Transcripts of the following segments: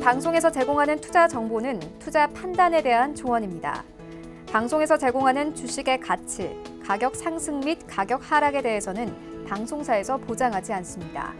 방송에서 제공하는 투자 정보는 투자 판단에 대한 조언입니다. 방송에서 제공하는 주식의 가치, 가격 상승 및 가격 하락에 대해서는 방송사에서 보장하지 않습니다.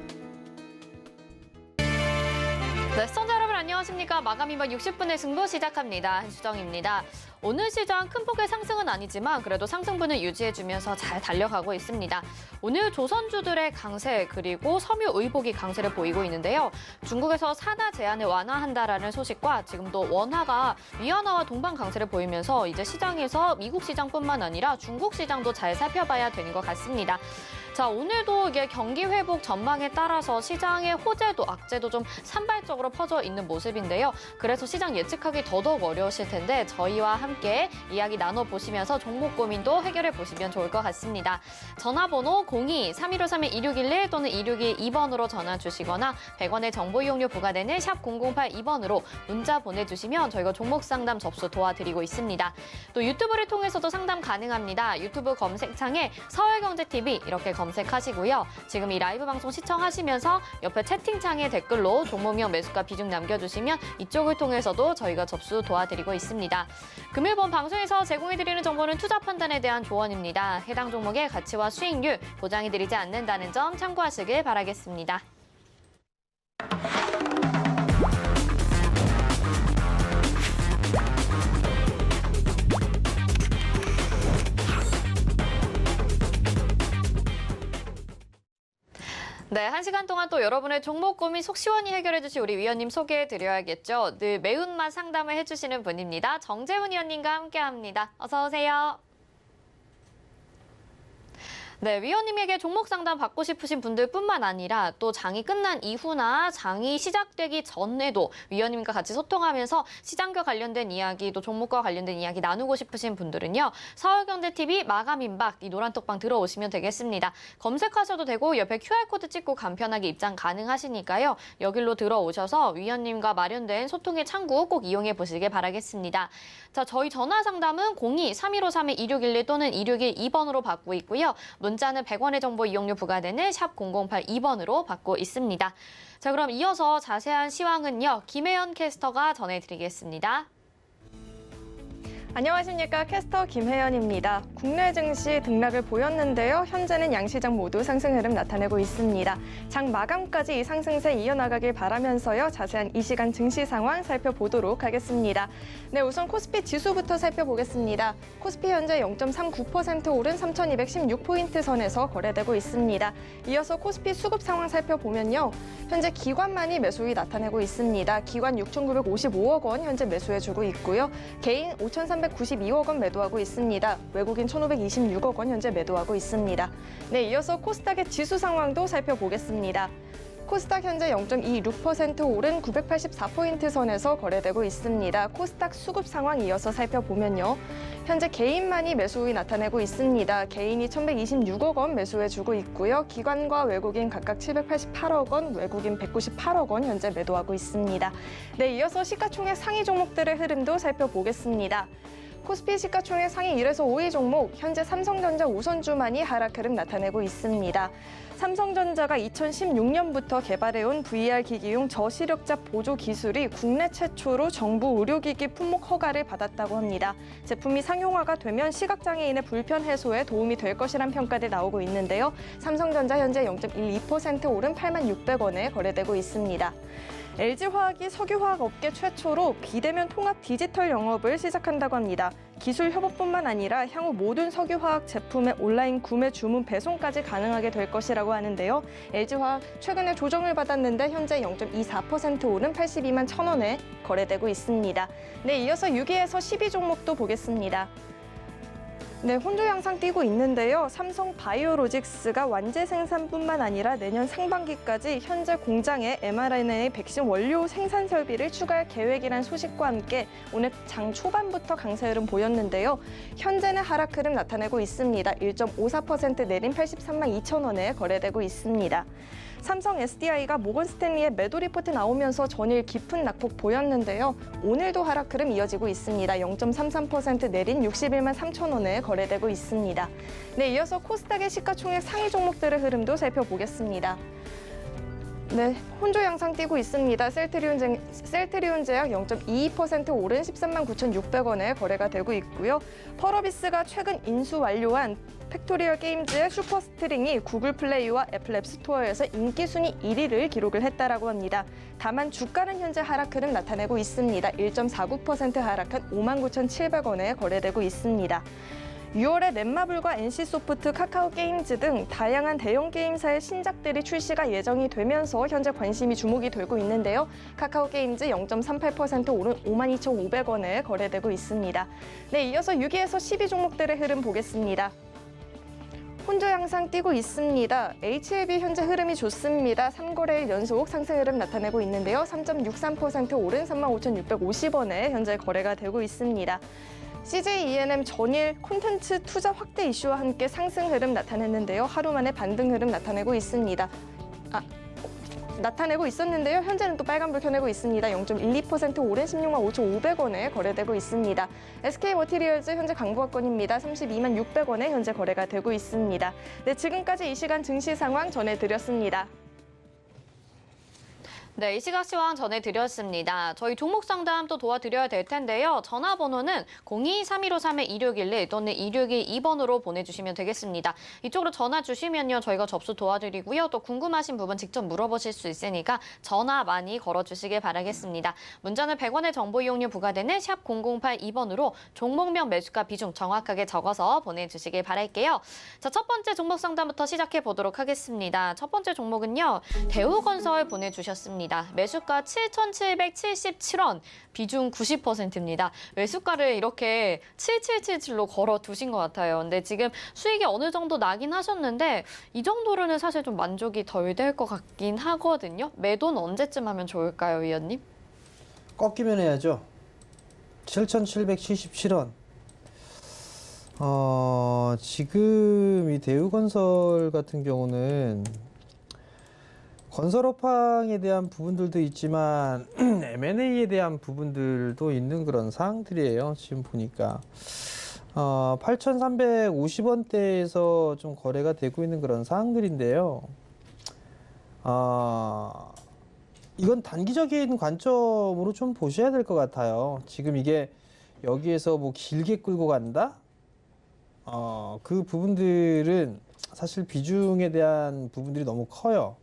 네, 시청자 여러분 안녕하십니까. 마감 이번 60분의 승부 시작합니다. 한수정입니다. 오늘 시장 큰 폭의 상승은 아니지만 그래도 상승분을 유지해주면서 잘 달려가고 있습니다. 오늘 조선주들의 강세 그리고 섬유 의복이 강세를 보이고 있는데요. 중국에서 산화 제한을 완화한다라는 소식과 지금도 원화가 위안화와 동반 강세를 보이면서 이제 시장에서 미국 시장뿐만 아니라 중국 시장도 잘 살펴봐야 되는 것 같습니다. 자, 오늘도 이게 경기 회복 전망에 따라서 시장의 호재도 악재도 좀 산발적으로 퍼져 있는 모습인데요. 그래서 시장 예측하기 더더욱 어려우실 텐데 저희와 함께 이야기 나눠보시면서 종목 고민도 해결해 보시면 좋을 것 같습니다. 전화번호 02-3153-2611 또는 2612번으로 전화 주시거나 100원의 정보 이용료 부과되는 샵 0082번으로 문자 보내주시면 저희가 종목 상담 접수 도와드리고 있습니다. 또 유튜브를 통해서도 상담 가능합니다. 유튜브 검색창에 서울경제TV 이렇게 검색하시고요. 지금 이 라이브 방송 시청하시면서 옆에 채팅창에 댓글로 종목명 매수가 비중 남겨주시면 이쪽을 통해서도 저희가 접수 도와드리고 있습니다. 금일본 방송에서 제공해드리는 정보는 투자 판단에 대한 조언입니다. 해당 종목의 가치와 수익률 보장해드리지 않는다는 점 참고하시길 바라겠습니다. 네, 1시간 동안 또 여러분의 종목 고민 속 시원히 해결해 주실 우리 위원님 소개해드려야겠죠. 늘 매운맛 상담을 해주시는 분입니다. 정재훈 위원님과 함께합니다. 어서 오세요. 네, 위원님에게 종목 상담 받고 싶으신 분들뿐만 아니라 또 장이 끝난 이후나 장이 시작되기 전에도 위원님과 같이 소통하면서 시장과 관련된 이야기, 또 종목과 관련된 이야기 나누고 싶으신 분들은요. 서울경제TV 마감임박 이 노란톡방 들어오시면 되겠습니다. 검색하셔도 되고 옆에 QR코드 찍고 간편하게 입장 가능하시니까요. 여기로 들어오셔서 위원님과 마련된 소통의 창구 꼭 이용해 보시길 바라겠습니다. 자, 저희 전화 상담은 02-3153-2611 또는 2612번으로 받고 있고요. 문자는 100원의 정보 이용료 부과되는 샵 0082번으로 받고 있습니다. 자, 그럼 이어서 자세한 시황은요. 김혜연 캐스터가 전해드리겠습니다. 안녕하십니까. 캐스터 김혜연입니다. 국내 증시 등락을 보였는데요. 현재는 양시장 모두 상승 흐름 나타내고 있습니다. 장 마감까지 이 상승세 이어나가길 바라면서요. 자세한 이 시간 증시 상황 살펴보도록 하겠습니다. 네, 우선 코스피 지수부터 살펴보겠습니다. 코스피 현재 0.39% 오른 3,216포인트 선에서 거래되고 있습니다. 이어서 코스피 수급 상황 살펴보면요. 현재 기관만이 매수이 나타내고 있습니다. 기관 6,955억 원 현재 매수해주고 있고요. 개인 5,392억 원 매도하고 있습니다. 외국인 1,526억 원 현재 매도하고 있습니다. 네, 이어서 코스닥의 지수 상황도 살펴보겠습니다. 코스닥 현재 0.26% 오른 984포인트 선에서 거래되고 있습니다. 코스닥 수급 상황 이어서 살펴보면요. 현재 개인만이 매수이 나타내고 있습니다. 개인이 1,126억 원 매수해주고 있고요. 기관과 외국인 각각 788억 원, 외국인 198억 원 현재 매도하고 있습니다. 네, 이어서 시가총액 상위 종목들의 흐름도 살펴보겠습니다. 코스피 시가총액 상위 1에서 5위 종목, 현재 삼성전자 우선주만이 하락 흐름 나타내고 있습니다. 삼성전자가 2016년부터 개발해온 VR 기기용 저시력자 보조 기술이 국내 최초로 정부 의료기기 품목 허가를 받았다고 합니다. 제품이 상용화가 되면 시각장애인의 불편 해소에 도움이 될 것이란 평가들 나오고 있는데요. 삼성전자 현재 0.12% 오른 86,600원에 거래되고 있습니다. LG화학이 석유화학 업계 최초로 비대면 통합 디지털 영업을 시작한다고 합니다. 기술 협업뿐만 아니라 향후 모든 석유화학 제품의 온라인 구매, 주문, 배송까지 가능하게 될 것이라고 하는데요. LG화학 최근에 조정을 받았는데 현재 0.24% 오른 82만 1,000원에 거래되고 있습니다. 네, 이어서 6위에서 10위 종목도 보겠습니다. 네, 혼조 양상 띄고 있는데요. 삼성 바이오로직스가 완제 생산뿐만 아니라 내년 상반기까지 현재 공장에 mRNA 백신 원료 생산 설비를 추가할 계획이란 소식과 함께 오늘 장 초반부터 강세 흐름 보였는데요. 현재는 하락 흐름 나타내고 있습니다. 1.54% 내린 83만 2,000원에 거래되고 있습니다. 삼성 SDI가 모건 스탠리의 매도 리포트 나오면서 전일 깊은 낙폭 보였는데요. 오늘도 하락 흐름 이어지고 있습니다. 0.33% 내린 61만 3,000원에 거래되고 있습니다. 네, 이어서 코스닥의 시가총액 상위 종목들의 흐름도 살펴보겠습니다. 네, 혼조 양상 띄고 있습니다. 셀트리온 제약 0.22% 오른 13만 9,600원에 거래가 되고 있고요. 펄어비스가 최근 인수 완료한 팩토리얼 게임즈의 슈퍼스트링이 구글 플레이와 애플 앱스토어에서 인기 순위 1위를 기록을 했다라고 합니다. 다만 주가는 현재 하락 흐름 나타내고 있습니다. 1.49% 하락한 59,700원에 거래되고 있습니다. 6월에 넷마블과 NC소프트, 카카오게임즈 등 다양한 대형 게임사의 신작들이 출시가 예정이 되면서 현재 관심이 주목이 되고 있는데요. 카카오게임즈 0.38% 오른 52,500원에 거래되고 있습니다. 네, 이어서 6위에서 10위 종목들의 흐름 보겠습니다. 혼조 양상 띄고 있습니다. HLB 현재 흐름이 좋습니다. 3거래일 연속 상승 흐름 나타내고 있는데요. 3.63% 오른 35,650원에 현재 거래가 되고 있습니다. CJ ENM 전일 콘텐츠 투자 확대 이슈와 함께 상승 흐름 나타냈는데요. 하루 만에 반등 흐름 나타내고 있습니다. 나타내고 있었는데요. 현재는 또 빨간불 켜내고 있습니다. 0.12% 오른 16만 5,500원에 거래되고 있습니다. SK머티리얼즈 현재 강보합권입니다. 32만 600원에 현재 거래가 되고 있습니다. 네, 지금까지 이 시간 증시 상황 전해드렸습니다. 네, 이 시각 시황 전해드렸습니다. 저희 종목 상담 또 도와드려야 될 텐데요. 전화번호는 02-3153-2611 또는 2612번으로 보내주시면 되겠습니다. 이쪽으로 전화 주시면요, 저희가 접수 도와드리고요. 또 궁금하신 부분 직접 물어보실 수 있으니까 전화 많이 걸어주시길 바라겠습니다. 문자는 100원의 정보 이용료 부과되는 샵 0082번으로 종목명 매수가 비중 정확하게 적어서 보내주시길 바랄게요. 자, 첫 번째 종목 상담부터 시작해 보도록 하겠습니다. 첫 번째 종목은요, 대우건설 보내주셨습니다. 매수가 7,777원, 비중 90%입니다. 매수가를 이렇게 7777로 걸어 두신 것 같아요. 근데 지금 수익이 어느 정도 나긴 하셨는데 이 정도로는 사실 좀 만족이 덜 될 것 같긴 하거든요. 매도는 언제쯤 하면 좋을까요, 위원님? 꺾이면 해야죠. 7,777원. 지금 이 대우건설 같은 경우는 건설업황에 대한 부분들도 있지만 M&A에 대한 부분들도 있는 그런 사항들이에요. 지금 보니까 8,350원대에서 좀 거래가 되고 있는 그런 사항들인데요. 이건 단기적인 관점으로 좀 보셔야 될 것 같아요. 지금 이게 여기에서 뭐 길게 끌고 간다? 그 부분들은 사실 비중에 대한 부분들이 너무 커요.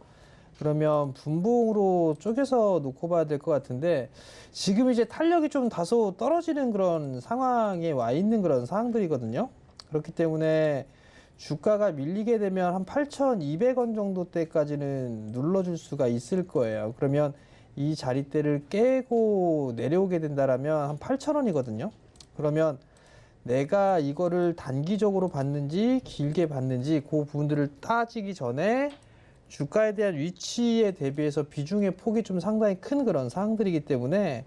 그러면 분봉으로 쪼개서 놓고 봐야 될 것 같은데 지금 이제 탄력이 좀 다소 떨어지는 그런 상황에 와 있는 그런 상황들이거든요. 그렇기 때문에 주가가 밀리게 되면 한 8,200원 정도 때까지는 눌러줄 수가 있을 거예요. 그러면 이 자리대를 깨고 내려오게 된다라면 한 8,000원이거든요. 그러면 내가 이거를 단기적으로 받는지 길게 받는지 그 부분들을 따지기 전에 주가에 대한 위치에 대비해서 비중의 폭이 좀 상당히 큰 그런 사항들이기 때문에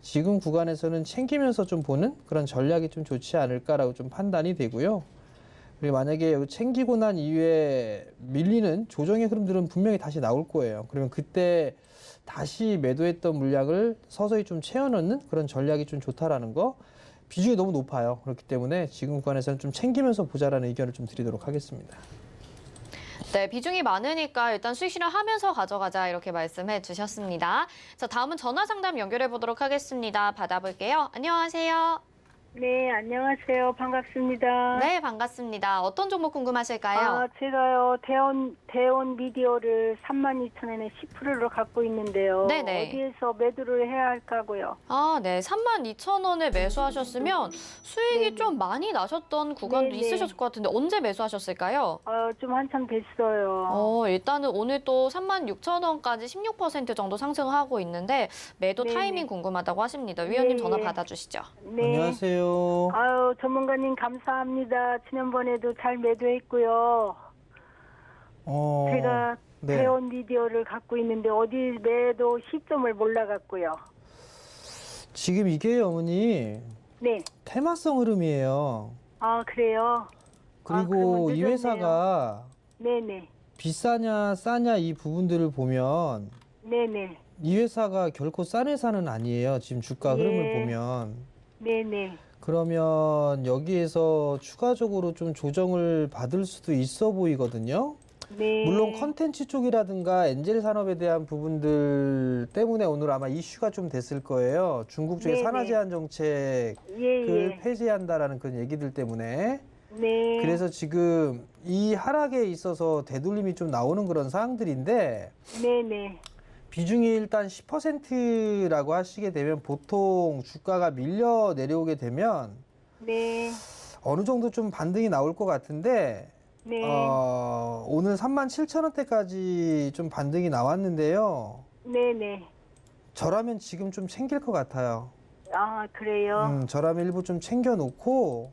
지금 구간에서는 챙기면서 좀 보는 그런 전략이 좀 좋지 않을까라고 좀 판단이 되고요. 그리고 만약에 챙기고 난 이후에 밀리는 조정의 흐름들은 분명히 다시 나올 거예요. 그러면 그때 다시 매도했던 물량을 서서히 좀 채워넣는 그런 전략이 좀 좋다라는 거. 비중이 너무 높아요. 그렇기 때문에 지금 구간에서는 좀 챙기면서 보자라는 의견을 좀 드리도록 하겠습니다. 네, 비중이 많으니까 일단 수익 실현하면서 가져가자 이렇게 말씀해 주셨습니다. 자, 다음은 전화 상담 연결해 보도록 하겠습니다. 받아볼게요. 안녕하세요. 네, 안녕하세요. 반갑습니다. 네, 반갑습니다. 어떤 종목 궁금하실까요? 제가요, 대원 미디어를 32,000원에 10%를 갖고 있는데요. 네네. 어디에서 매도를 해야 할까고요? 네, 32,000원에 매수하셨으면 수익이 네네. 좀 많이 나셨던 구간도 네네. 있으셨을 것 같은데 언제 매수하셨을까요? 좀 한참 됐어요. 일단은 오늘 또 36,000원까지 16% 정도 상승하고 있는데 매도 네네. 타이밍 궁금하다고 하십니다. 위원님 네. 전화 받아주시죠. 네. 안녕하세요. 전문가님 감사합니다. 지난번에도 잘 매도했고요. 제가 네. 대원 미디어를 갖고 있는데 어디 매도 시점을 몰라갖고요. 지금 이게 어머니 네. 테마성 흐름이에요. 그래요? 그리고 그러면 이 늦었네요. 회사가 네네. 비싸냐 싸냐 이 부분들을 보면 네네. 이 회사가 결코 싼 회사는 아니에요. 지금 주가 예. 흐름을 보면. 네네. 그러면 여기에서 추가적으로 좀 조정을 받을 수도 있어 보이거든요. 네. 물론 컨텐츠 쪽이라든가 엔젤 산업에 대한 부분들 때문에 오늘 아마 이슈가 좀 됐을 거예요. 중국 쪽의 네네. 산화 제한 정책을 예. 폐지한다라는 그런 얘기들 때문에 네. 그래서 지금 이 하락에 있어서 되돌림이 좀 나오는 그런 사항들인데 네네. 비중이 일단 10%라고 하시게 되면 보통 주가가 밀려 내려오게 되면 네. 어느 정도 좀 반등이 나올 것 같은데 네. 오늘 37,000원대까지 좀 반등이 나왔는데요. 네네. 저라면 지금 좀 챙길 것 같아요. 아, 그래요? 저라면 일부 좀 챙겨놓고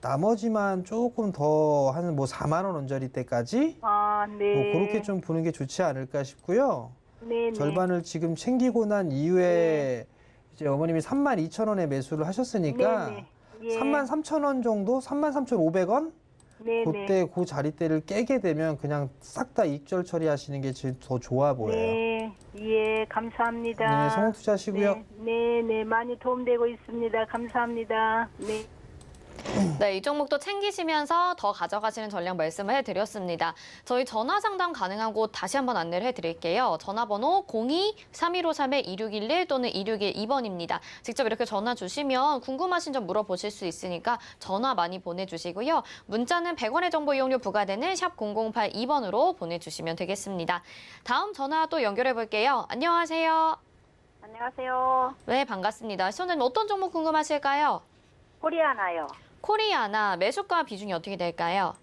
나머지만 조금 더 한 뭐 4만 원 언저리대까지 아, 네. 뭐 그렇게 좀 보는 게 좋지 않을까 싶고요. 네네. 절반을 지금 챙기고 난 이후에 이제 어머님이 32,000원에 매수를 하셨으니까 네네. 예. 33,000원 정도, 33,500원 네네. 그때 그 자리대를 깨게 되면 그냥 싹 다 익절 처리하시는 게 제일 더 좋아 보여요. 네. 예, 감사합니다. 네, 성공 투자하시고요. 네, 많이 도움되고 있습니다. 감사합니다. 네. 네, 이 종목도 챙기시면서 더 가져가시는 전략 말씀을 해드렸습니다. 저희 전화 상담 가능한 곳 다시 한번 안내를 해드릴게요. 전화번호 02-3153-2611 또는 2612번입니다. 직접 이렇게 전화 주시면 궁금하신 점 물어보실 수 있으니까 전화 많이 보내주시고요. 문자는 100원의 정보 이용료 부과되는 샵 0082번으로 보내주시면 되겠습니다. 다음 전화 또 연결해 볼게요. 안녕하세요. 안녕하세요. 네, 반갑습니다. 시청자님 어떤 종목 궁금하실까요? 코리아나요. 코리아나 매수가 비중이 어떻게 될까요?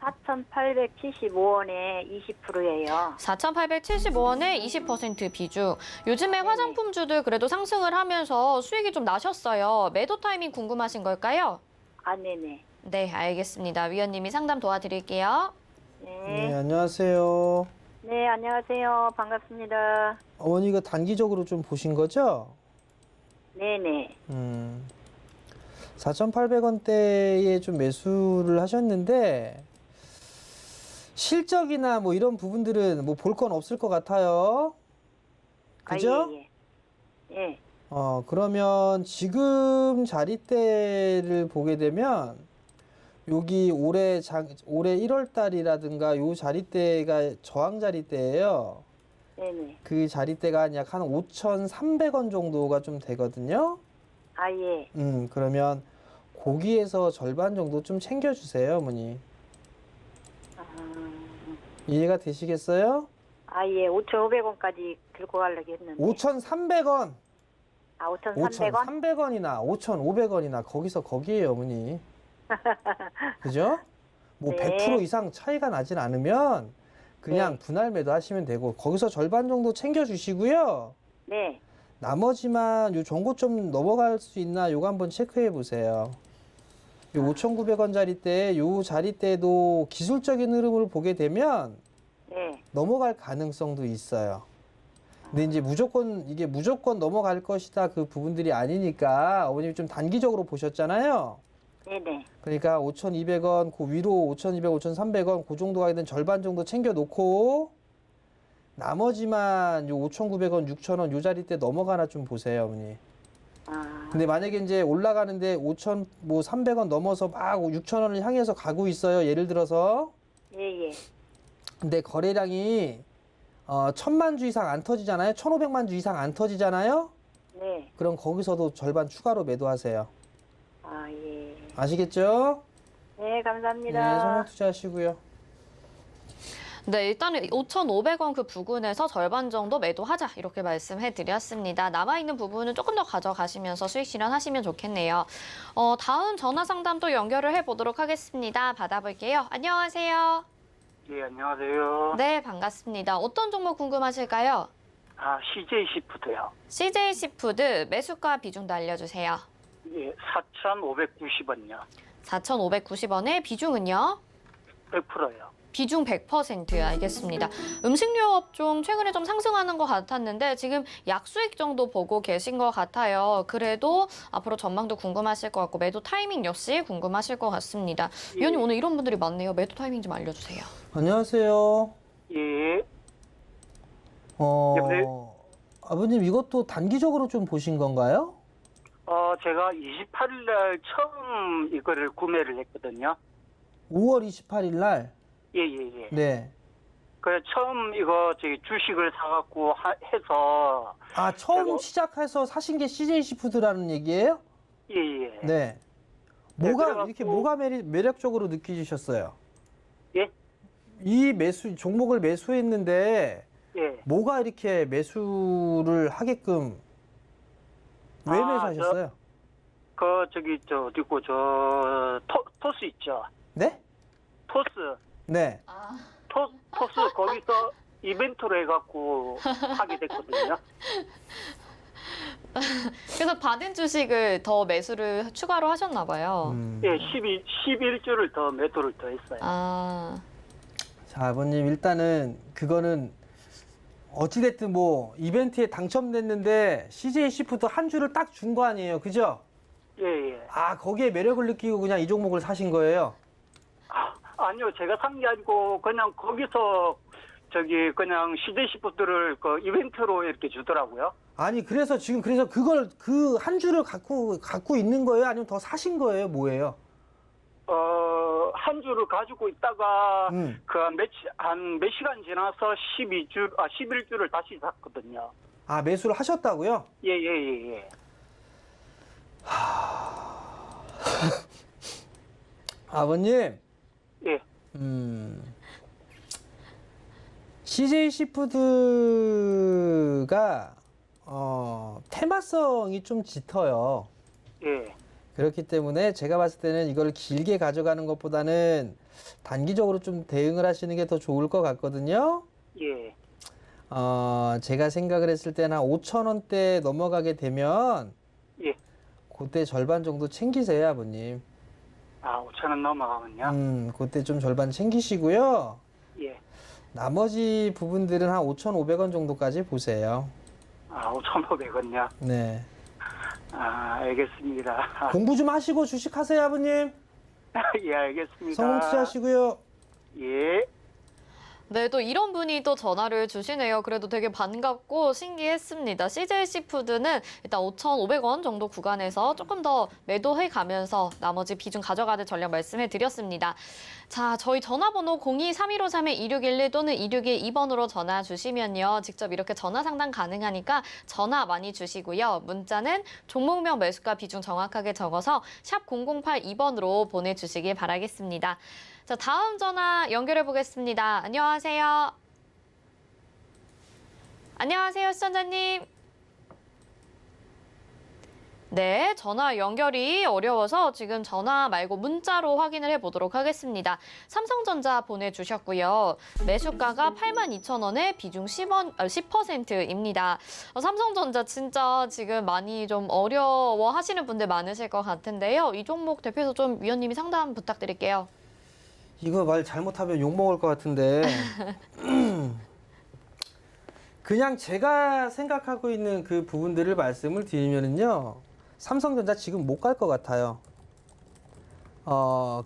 4,875원에 20%예요. 4,875원에 20% 비중. 요즘에 화장품주들 그래도 상승을 하면서 수익이 좀 나셨어요. 매도 타이밍 궁금하신 걸까요? 아, 네네. 네, 알겠습니다. 위원님이 상담 도와드릴게요. 네, 네. 안녕하세요. 네, 안녕하세요. 반갑습니다. 어머니가 단기적으로 좀 보신 거죠? 네네. 4,800원대에 좀 매수를 하셨는데 실적이나 뭐 이런 부분들은 뭐 볼 건 없을 것 같아요. 그죠? 아, 예, 예. 예. 그러면 지금 자리대를 보게 되면 여기 올해 1월 달이라든가 요 자리대가 저항 자리대예요. 네네. 그 자리대가 약 한 5,300원 정도가 좀 되거든요. 아, 예. 그러면 고기에서 절반 정도 좀 챙겨주세요, 어머니. 아, 이해가 되시겠어요? 예. 5,500원까지 들고 가려고 했는데. 5,300원. 아, 5,300원? 5,300원이나 5,500원이나 거기서 거기에요, 어머니. 그죠? 뭐 네. 100% 이상 차이가 나진 않으면 그냥 네. 분할 매도 하시면 되고 거기서 절반 정도 챙겨주시고요. 네. 나머지만 요 정고점 넘어갈 수 있나 요거 한번 체크해 보세요. 요 5,900원 자리대 요 자리대도 기술적인 흐름을 보게 되면 네. 넘어갈 가능성도 있어요. 근데 이제 이게 무조건 넘어갈 것이다 그 부분들이 아니니까 어머님이 좀 단기적으로 보셨잖아요. 네네. 그러니까 5,200원 그 위로 5,200, 5,300원 그 정도 가게 된 절반 정도 챙겨 놓고 나머지만 요 5,900원, 6,000원 요 자리대 넘어가나 좀 보세요, 어머니. 아, 근데 만약에 이제 올라가는데 5,300원 넘어서 막 6,000원을 향해서 가고 있어요. 예를 들어서. 예, 예. 근데 거래량이 1,000만 주 이상 안 터지잖아요. 1,500만 주 이상 안 터지잖아요. 네. 그럼 거기서도 절반 추가로 매도하세요. 아, 예. 아시겠죠? 네, 네, 감사합니다. 성공 투자하시고요. 네, 일단은 5,500원 그 부근에서 절반 정도 매도하자 이렇게 말씀해드렸습니다. 남아있는 부분은 조금 더 가져가시면서 수익 실현하시면 좋겠네요. 다음 전화 상담 또 연결을 해보도록 하겠습니다. 받아볼게요. 안녕하세요. 예, 안녕하세요. 네, 반갑습니다. 어떤 종목 궁금하실까요? CJ 시프트요. CJ 시푸드 매수가 비중도 알려주세요. 예, 4,590원요. 4,590원의 비중은요? 100%요. 비중 100% 알겠습니다. 음식료 업종 최근에 좀 상승하는 것 같았는데 지금 약수익 정도 보고 계신 것 같아요. 그래도 앞으로 전망도 궁금하실 것 같고 매도 타이밍 역시 궁금하실 것 같습니다. 위원님 오늘 이런 분들이 많네요. 매도 타이밍 좀 알려주세요. 예. 안녕하세요. 여보세요? 아버님 이것도 단기적으로 좀 보신 건가요? 제가 28일 날 처음 이거를 구매를 했거든요. 5월 28일 날. 예, 예, 예. 네. 그 처음 이거 저기 주식을 사갖고 해서 아, 처음 제가- 시작해서 사신 게 CJ 시푸드라는 얘기예요? 예예. 네. 뭐가 그래갖고- 이렇게 뭐가 매력적으로 느끼셨어요? 예? 이 종목을 매수했는데 예. 뭐가 이렇게 매수를 하게끔 왜 아, 매수하셨어요? 그 저기 저 어디고 토스 있죠. 네? 토스 네. 토스 거기서 이벤트로 해갖고 하게 됐거든요. 그래서 받은 주식을 더 매수를 추가로 하셨나 봐요. 예, 11주를 더 매도를 더 했어요. 아, 자, 아버님 일단은 그거는 어찌됐든 뭐 이벤트에 당첨됐는데 CJ 시푸드 한 주를 딱 준 거 아니에요, 그죠? 예, 예. 아, 거기에 매력을 느끼고 그냥 이 종목을 사신 거예요? 아니요, 제가 산 게 아니고 그냥 거기서 저기 그냥 시대시푸드를 그 이벤트로 이렇게 주더라고요. 아니 그래서 그걸 그 한 주를 갖고 있는 거예요? 아니면 더 사신 거예요? 뭐예요? 한 주를 가지고 있다가 음. 그 한 몇 시간 지나서 11주를 다시 샀거든요. 아, 매수를 하셨다고요? 예, 예, 예, 예. 아버님, 예. CJ 시푸드가 테마성이 좀 짙어요. 예. 그렇기 때문에 제가 봤을 때는 이걸 길게 가져가는 것보다는 단기적으로 좀 대응을 하시는 게 더 좋을 것 같거든요. 예. 제가 생각을 했을 때는 한 5,000원대 넘어가게 되면 예. 그때 절반 정도 챙기세요, 아버님. 아, 5,000원 넘어가면요? 그때 좀 절반 챙기시고요. 예. 나머지 부분들은 한 5,500원 정도까지 보세요. 아, 5,500원요? 네. 아, 알겠습니다. 공부 좀 하시고 주식하세요, 아버님. 예, 알겠습니다. 성공 투자하시고요. 예. 네, 또 이런 분이 또 전화를 주시네요. 그래도 되게 반갑고 신기했습니다. CJ 시푸드는 일단 5,500원 정도 구간에서 조금 더 매도해 가면서 나머지 비중 가져가는 전략 말씀해 드렸습니다. 자, 저희 전화번호 02-3153-2611 또는 2612번으로 전화 주시면요. 직접 이렇게 전화 상담 가능하니까 전화 많이 주시고요. 문자는 종목명 매수가 비중 정확하게 적어서 샵 0082번으로 보내주시길 바라겠습니다. 자, 다음 전화 연결해 보겠습니다. 안녕하세요. 안녕하세요, 시청자님. 네, 전화 연결이 어려워서 지금 전화 말고 문자로 확인을 해보도록 하겠습니다. 삼성전자 보내주셨고요. 매수가가 82,000원에 비중 10%입니다. 삼성전자 진짜 지금 많이 좀 어려워 하시는 분들 많으실 것 같은데요. 이 종목 대표해서 좀 위원님이 상담 부탁드릴게요. 이거 말 잘못하면 욕먹을 것 같은데 그냥 제가 생각하고 있는 그 부분들을 말씀을 드리면은요, 삼성전자 지금 못 갈 것 같아요.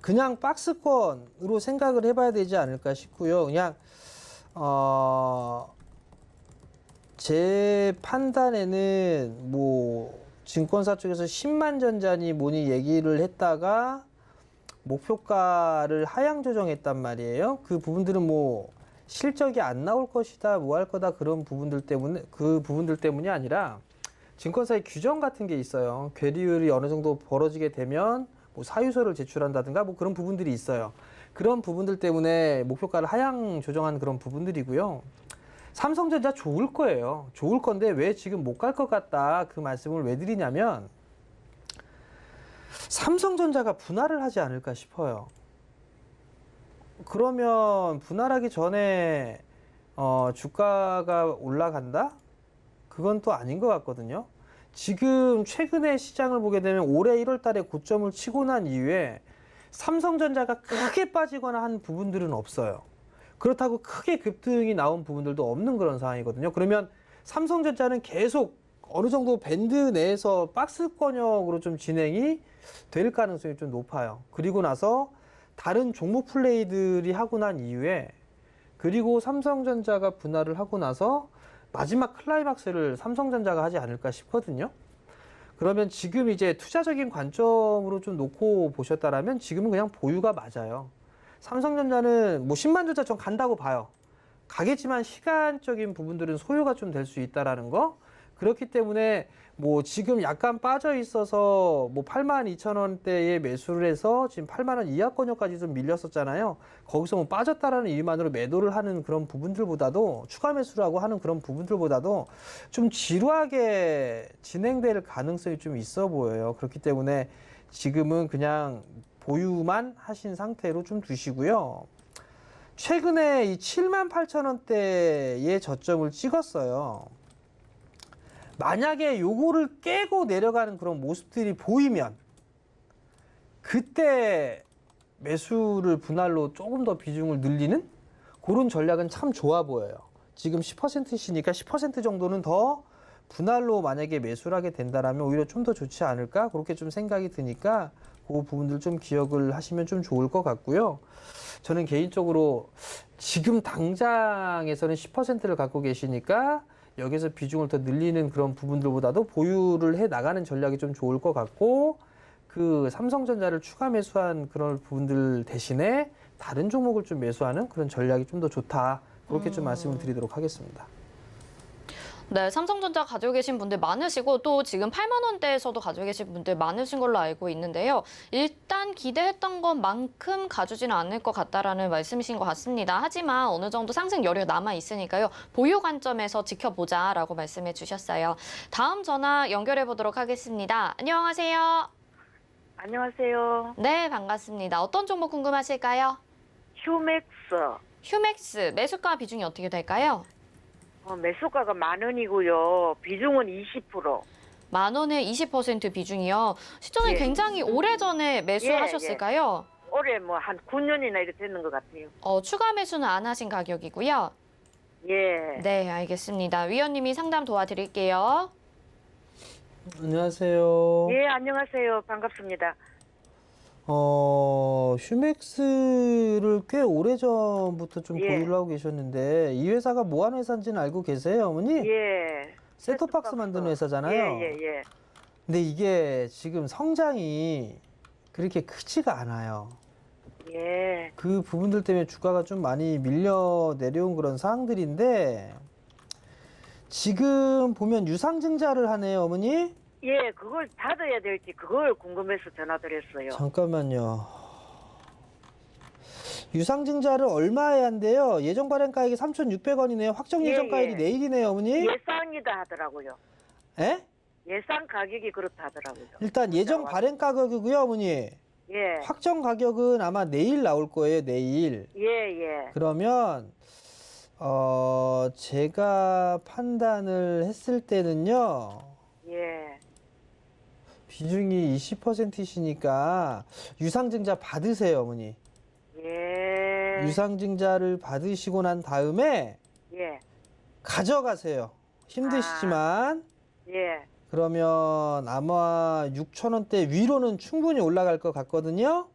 그냥 박스권으로 생각을 해봐야 되지 않을까 싶고요. 그냥 제 판단에는 뭐 증권사 쪽에서 10만 전자니 뭐니 얘기를 했다가 목표가를 하향 조정했단 말이에요. 그 부분들은 뭐 실적이 안 나올 것이다, 뭐 할 거다, 그런 부분들 때문이 아니라 증권사의 규정 같은 게 있어요. 괴리율이 어느 정도 벌어지게 되면 뭐 사유서를 제출한다든가 뭐 그런 부분들이 있어요. 그런 부분들 때문에 목표가를 하향 조정한 그런 부분들이고요. 삼성전자 좋을 거예요. 좋을 건데 왜 지금 못 갈 것 같다, 그 말씀을 왜 드리냐면 삼성전자가 분할을 하지 않을까 싶어요. 그러면 분할하기 전에 주가가 올라간다? 그건 또 아닌 것 같거든요. 지금 최근에 시장을 보게 되면 올해 1월 달에 고점을 치고 난 이후에 삼성전자가 크게 빠지거나 한 부분들은 없어요. 그렇다고 크게 급등이 나온 부분들도 없는 그런 상황이거든요. 그러면 삼성전자는 계속 어느 정도 밴드 내에서 박스권역으로 좀 진행이 될 가능성이 좀 높아요. 그리고 나서 다른 종목 플레이들이 하고 난 이후에, 그리고 삼성전자가 분할을 하고 나서 마지막 클라이막스를 삼성전자가 하지 않을까 싶거든요. 그러면 지금 이제 투자적인 관점으로 좀 놓고 보셨다라면 지금은 그냥 보유가 맞아요. 삼성전자는 뭐 10만 전자 전 간다고 봐요. 가겠지만 시간적인 부분들은 소요가 좀 될 수 있다라는 거. 그렇기 때문에 뭐 지금 약간 빠져 있어서 뭐 82,000원대에 매수를 해서 지금 8만 원 이하권역까지 좀 밀렸었잖아요. 거기서 뭐 빠졌다라는 이유만으로 매도를 하는 그런 부분들보다도 추가 매수를 하고 하는 그런 부분들보다도 좀 지루하게 진행될 가능성이 좀 있어 보여요. 그렇기 때문에 지금은 그냥 보유만 하신 상태로 좀 두시고요. 최근에 이 78,000원대의 저점을 찍었어요. 만약에 요거를 깨고 내려가는 그런 모습들이 보이면 그때 매수를 분할로 조금 더 비중을 늘리는 그런 전략은 참 좋아 보여요. 지금 10%시니까 10% 정도는 더 분할로 만약에 매수를 하게 된다라면 오히려 좀 더 좋지 않을까? 그렇게 좀 생각이 드니까 그 부분들 좀 기억을 하시면 좀 좋을 것 같고요. 저는 개인적으로 지금 당장에서는 10%를 갖고 계시니까 여기서 비중을 더 늘리는 그런 부분들보다도 보유를 해 나가는 전략이 좀 좋을 것 같고, 그 삼성전자를 추가 매수한 그런 부분들 대신에 다른 종목을 좀 매수하는 그런 전략이 좀 더 좋다. 그렇게 좀 말씀을 드리도록 하겠습니다. 네, 삼성전자 가지고 계신 분들 많으시고 또 지금 8만 원대에서도 가지고 계신 분들 많으신 걸로 알고 있는데요. 일단 기대했던 것만큼 가주지는 않을 것 같다라는 말씀이신 것 같습니다. 하지만 어느 정도 상승 여력 남아 있으니까요. 보유 관점에서 지켜보자라고 말씀해 주셨어요. 다음 전화 연결해 보도록 하겠습니다. 안녕하세요. 안녕하세요. 네, 반갑습니다. 어떤 종목 궁금하실까요? 휴맥스. 휴맥스 매수가 비중이 어떻게 될까요? 매수가가 10,000원이고요. 비중은 20%. 만 원에 20% 비중이요. 시청에 예. 굉장히 오래전에 매수하셨을까요? 올해 뭐 한 9년이나 이렇게 되는 것 같아요. 추가 매수는 안 하신 가격이고요. 예. 네, 알겠습니다. 위원님이 상담 도와드릴게요. 안녕하세요. 예, 안녕하세요. 반갑습니다. 휴맥스를 꽤 오래전부터 좀 예. 보유를 하고 계셨는데 이 회사가 뭐 하는 회사인지는 알고 계세요, 어머니? 예. 셋톱박스 만드는 회사잖아요. 예. 근데 이게 지금 성장이 그렇게 크지가 않아요. 예. 그 부분들 때문에 주가가 좀 많이 밀려 내려온 그런 상황들인데 지금 보면 유상증자를 하네요, 어머니? 예, 그걸 받아야 될지 그걸 궁금해서 전화드렸어요. 잠깐만요. 유상증자를 얼마에 한대요? 예정 발행가액이 3,600원이네요. 확정 예정 예, 가액이 예. 내일이네요, 어머니? 예상이다 하더라고요. 예? 예상 가격이 그렇다 하더라고요. 일단 예정 발행 가격이고요, 어머니. 예. 확정 가격은 아마 내일 나올 거예요, 내일. 예. 그러면 제가 판단을 했을 때는요. 예. 비중이 20%시니까 유상증자 받으세요, 어머니. 예. 유상증자를 받으시고 난 다음에 예. 가져가세요. 힘드시지만. 예. 그러면 아마 6,000원대 위로는 충분히 올라갈 것 같거든요.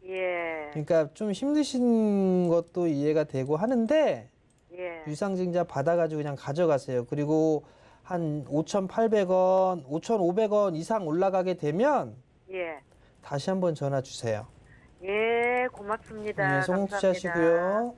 예. 그러니까 좀 힘드신 것도 이해가 되고 하는데 예. 유상증자 받아가지고 그냥 가져가세요. 그리고 한 5,800원, 5,500원 이상 올라가게 되면 예. 다시 한번 전화 주세요. 예, 고맙습니다. 네, 성공 감사합니다. 투자하시고요.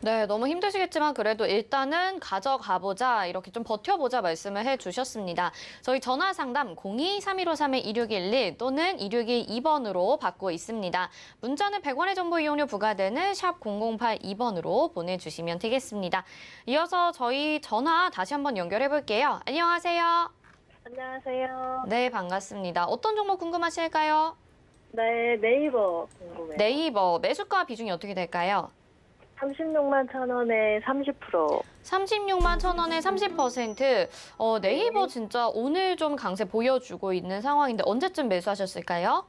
네, 너무 힘드시겠지만 그래도 일단은 가져가보자, 이렇게 좀 버텨보자 말씀을 해주셨습니다. 저희 전화 상담 02-3153-2611 또는 2612번으로 받고 있습니다. 문자는 100원의 정보 이용료 부과되는 샵 0082번으로 보내주시면 되겠습니다. 이어서 저희 전화 다시 한번 연결해 볼게요. 안녕하세요. 안녕하세요. 네, 반갑습니다. 어떤 종목 궁금하실까요? 네, 네이버 궁금해요. 네이버 매수가 비중이 어떻게 될까요? 36만 1,000원에 30%. 36만 1,000원에 30%. 네이버 진짜 오늘 좀 강세 보여주고 있는 상황인데 언제쯤 매수하셨을까요?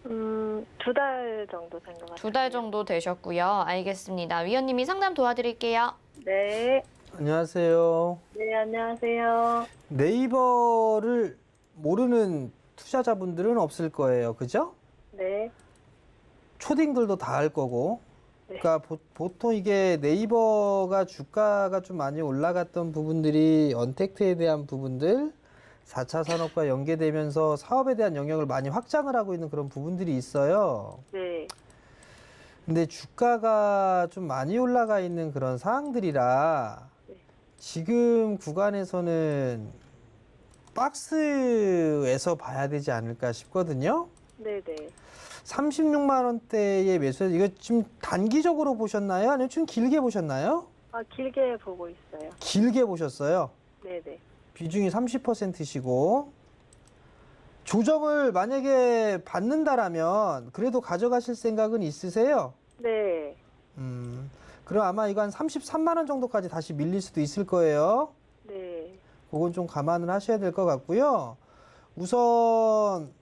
2달 정도 된 것 같아요. 2달 정도 되셨고요. 알겠습니다. 위원님이 상담 도와드릴게요. 네. 안녕하세요. 네, 안녕하세요. 네이버를 모르는 투자자분들은 없을 거예요. 그죠? 네. 초딩들도 다 알 거고. 그러니까 보통 이게 네이버가 주가가 좀 많이 올라갔던 부분들이 언택트에 대한 부분들, 4차 산업과 연계되면서 사업에 대한 영역을 많이 확장을 하고 있는 그런 부분들이 있어요. 네. 근데 주가가 좀 많이 올라가 있는 그런 상황들이라 네. 지금 구간에서는 박스에서 봐야 되지 않을까 싶거든요. 네네. 36만 원대의 매수, 이거 지금 단기적으로 보셨나요? 아니면 좀 길게 보셨나요? 길게 보고 있어요. 길게 보셨어요. 네네. 비중이 30%시고 조정을 만약에 받는다라면 그래도 가져가실 생각은 있으세요? 네. 그럼 아마 이거 한 33만 원 정도까지 다시 밀릴 수도 있을 거예요. 네. 그건 좀 감안을 하셔야 될 것 같고요. 우선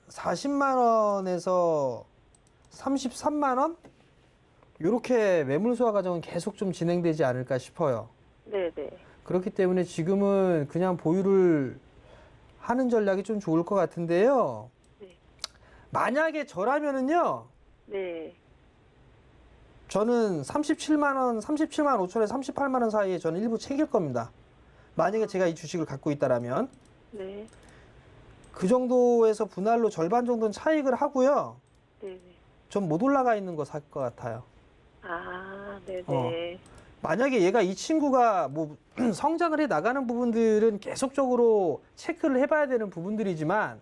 40만 원에서 33만 원? 이렇게 매물 소화 과정은 계속 좀 진행되지 않을까 싶어요. 네네. 그렇기 때문에 지금은 그냥 보유를 하는 전략이 좀 좋을 것 같은데요. 네. 만약에 저라면은요, 네. 저는 37만 원, 37만 5천에서 38만 원 사이에 저는 일부 챙길 겁니다. 만약에 제가 이 주식을 갖고 있다라면. 네. 그 정도에서 분할로 절반 정도는 차익을 하고요. 네네. 전 못 올라가 있는 거 살 것 같아요. 네네. 만약에 얘가 이 친구가 뭐 성장을 해 나가는 부분들은 계속적으로 체크를 해봐야 되는 부분들이지만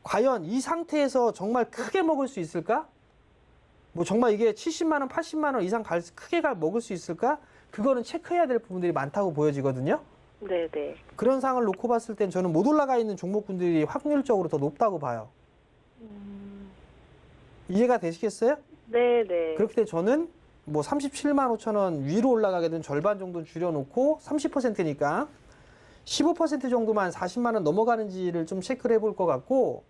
과연 이 상태에서 정말 크게 먹을 수 있을까? 뭐 정말 이게 70만 원, 80만 원 이상 크게 먹을 수 있을까? 그거는 체크해야 될 부분들이 많다고 보여지거든요. 네네. 그런 상황을 놓고 봤을 땐 저는 못 올라가 있는 종목군들이 확률적으로 더 높다고 봐요. 이해가 되시겠어요? 네네. 그렇기 때문에 저는 뭐 37만 5천 원 위로 올라가게 되면 절반 정도는 줄여놓고 30%니까 15% 정도만 40만 원 넘어가는지를 좀 체크를 해볼 것 같고,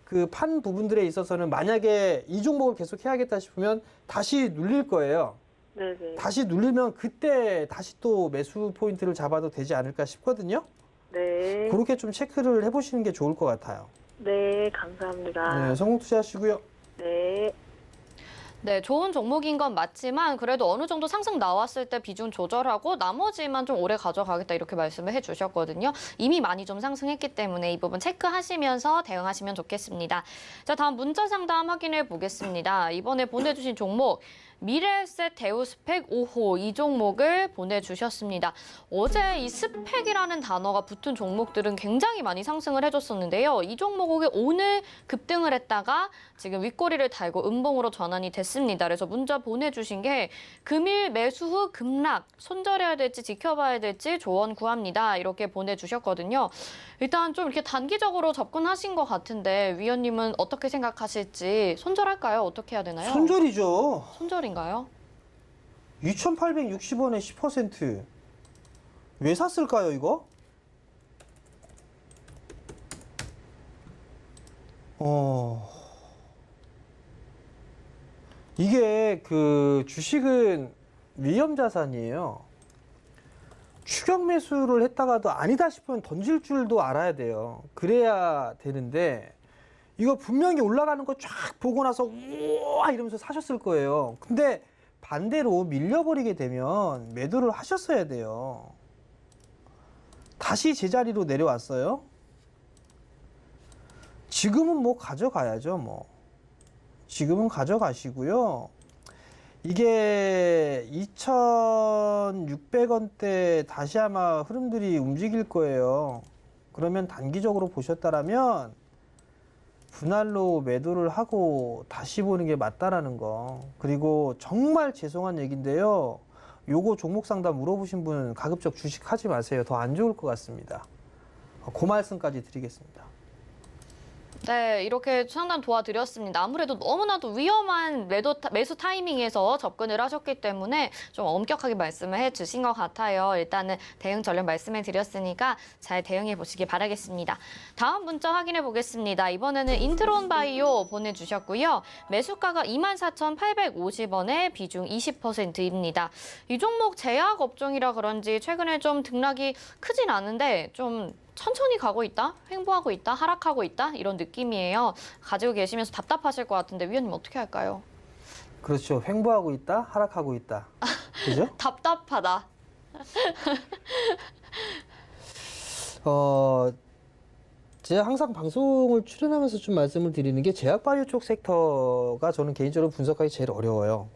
그 판 부분들에 있어서는 만약에 이 종목을 계속 해야겠다 싶으면 다시 눌릴 거예요. 네네. 다시 눌리면 그때 다시 또 매수 포인트를 잡아도 되지 않을까 싶거든요. 네. 그렇게 좀 체크를 해보시는 게 좋을 것 같아요. 네, 감사합니다. 네, 성공 투자하시고요. 네. 네, 좋은 종목인 건 맞지만 그래도 어느 정도 상승 나왔을 때 비중 조절하고 나머지만 좀 오래 가져가겠다 이렇게 말씀을 해주셨거든요. 이미 많이 좀 상승했기 때문에 이 부분 체크하시면서 대응하시면 좋겠습니다. 자, 다음 문자 상담 확인해 보겠습니다. 이번에 보내주신 종목 미래에셋 대우스펙 5호 이 종목을 보내주셨습니다. 어제 이 스펙이라는 단어가 붙은 종목들은 굉장히 많이 상승을 해줬었는데요. 이 종목이 오늘 급등을 했다가 지금 윗꼬리를 달고 음봉으로 전환이 됐습니다. 그래서 문자 보내주신 게 금일 매수 후 급락, 손절해야 될지 지켜봐야 될지 조언 구합니다. 이렇게 보내주셨거든요. 일단 좀 이렇게 단기적으로 접근하신 것 같은데 위원님은 어떻게 생각하실지 손절할까요? 어떻게 해야 되나요? 손절이죠. 손절인가요? 2,860원에 10%. 왜 샀을까요, 이거? 이게 그 주식은 위험 자산이에요. 추격 매수를 했다가도 아니다 싶으면 던질 줄도 알아야 돼요. 그래야 되는데 이거 분명히 올라가는 거 쫙 보고 나서 우와 이러면서 사셨을 거예요. 근데 반대로 밀려버리게 되면 매도를 하셨어야 돼요. 다시 제자리로 내려왔어요. 지금은 뭐 가져가야죠, 뭐. 지금은 가져가시고요. 이게 2,600원대 다시 아마 흐름들이 움직일 거예요. 그러면 단기적으로 보셨다라면 분할로 매도를 하고 다시 보는 게 맞다라는 거. 그리고 정말 죄송한 얘기인데요. 요거 종목 상담 물어보신 분 가급적 주식하지 마세요. 더 안 좋을 것 같습니다. 그 말씀까지 드리겠습니다. 네, 이렇게 상담 도와드렸습니다. 아무래도 너무나도 위험한 매수 타이밍에서 접근을 하셨기 때문에 좀 엄격하게 말씀을 해주신 것 같아요. 일단은 대응 전략 말씀해 드렸으니까 잘 대응해 보시기 바라겠습니다. 다음 문자 확인해 보겠습니다. 이번에는 인트론 바이오 보내주셨고요. 매수가가 24,850원에 비중 20%입니다. 이 종목 제약 업종이라 그런지 최근에 좀 등락이 크진 않은데 좀 천천히 가고 있다, 횡보하고 있다, 하락하고 있다 이런 느낌이에요. 가지고 계시면서 답답하실 것 같은데 위원님 어떻게 할까요? 그렇죠. 횡보하고 있다, 하락하고 있다. 그죠? 제가 항상 방송을 출연하면서 좀 말씀을 드리는 게 제약바이오 쪽 섹터가 저는 개인적으로 분석하기 제일 어려워요.